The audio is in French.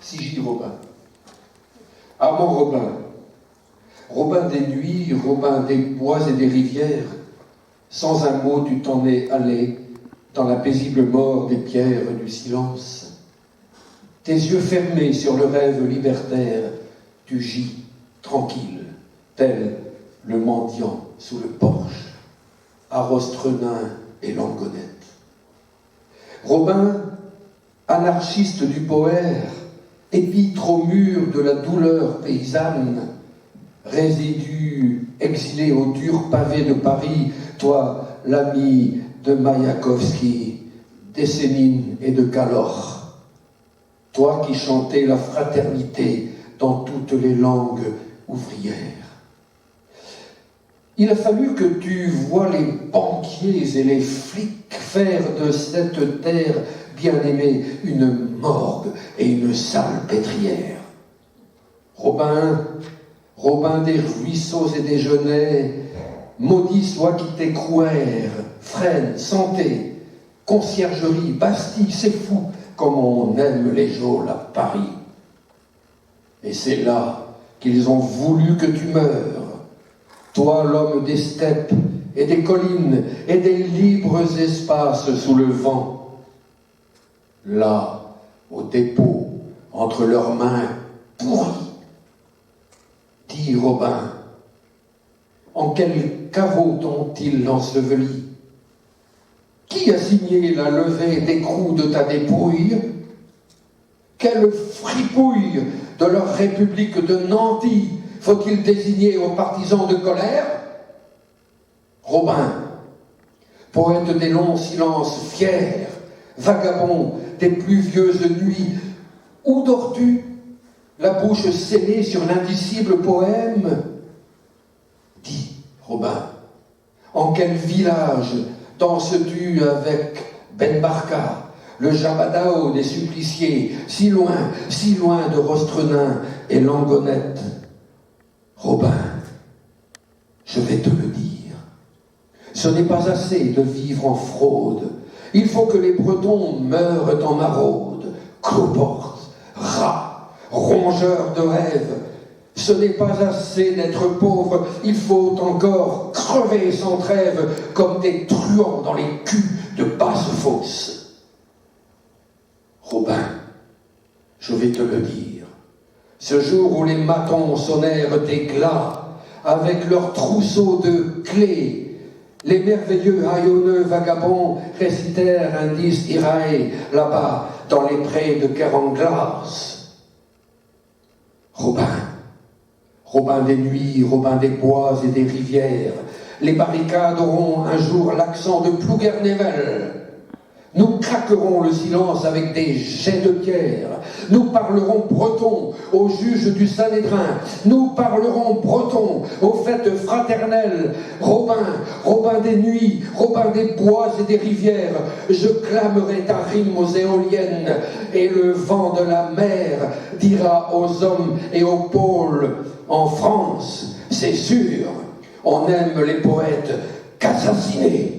Sigis Robin. Ah mon Robin, Robin des nuits, Robin des bois et des rivières, sans un mot tu t'en es allé dans la paisible mort des pierres du silence. Tes yeux fermés sur le rêve libertaire, tu gis tranquille, tel le mendiant sous le porche, à Rostrenain et Langonette. Robin, anarchiste du poère, épître au mur de la douleur paysanne, résidu exilé au dur pavé de Paris, toi, l'ami de Maïakovski, d'Essénine et de Calor, toi qui chantais la fraternité dans toutes les langues ouvrières. Il a fallu que tu vois les banquiers et les flics faire de cette terre bien-aimée une morgue et une salpêtrière. Robin, Robin des ruisseaux et des genêts, maudit soit qui t'écrouèrent, Fresnes, Santé, Conciergerie, Bastille, c'est fou comme on aime les geôles à Paris. Et c'est là qu'ils ont voulu que tu meures, toi l'homme des steppes et des collines et des libres espaces sous le vent. Là, au dépôt, entre leurs mains pourries, dis Robin, en quel caveau t'ont-ils enseveli? Qui a signé la levée d'écrou de ta dépouille? Quelle fripouille de leur république de nantis faut-il désigner aux partisans de colère? Robin, poète des longs silences fiers, vagabond des pluvieuses nuits, où dors-tu, la bouche scellée sur l'indicible poème? Dis, Robin, en quel village danses-tu avec Ben Barka, le Jabadao des suppliciés, si loin de Rostrenain et Langonette? Robin, je vais te le dire, ce n'est pas assez de vivre en fraude, il faut que les Bretons meurent en maraude, cloportes, rats, rongeurs de rêves. Ce n'est pas assez d'être pauvre, il faut encore crever sans trêve comme des truands dans les culs de basse-fosse. Robin, je vais te le dire, ce jour où les matons sonnèrent d'éclat avec leurs trousseaux de clés, les merveilleux haillonneux vagabonds récitèrent un dis irae là-bas dans les prés de Kerenglas. Robin, Robin des nuits, Robin des bois et des rivières, les barricades auront un jour l'accent de Plouguer-Nevel. Nous craquerons le silence avec des jets de pierre. Nous parlerons breton aux juges du Sanhédrin. Nous parlerons breton aux fêtes fraternelles. Robin, Robin des nuits, Robin des bois et des rivières. Je clamerai ta rime aux éoliennes. Et le vent de la mer dira aux hommes et aux pôles: en France, c'est sûr, on aime les poètes qu'assassinés.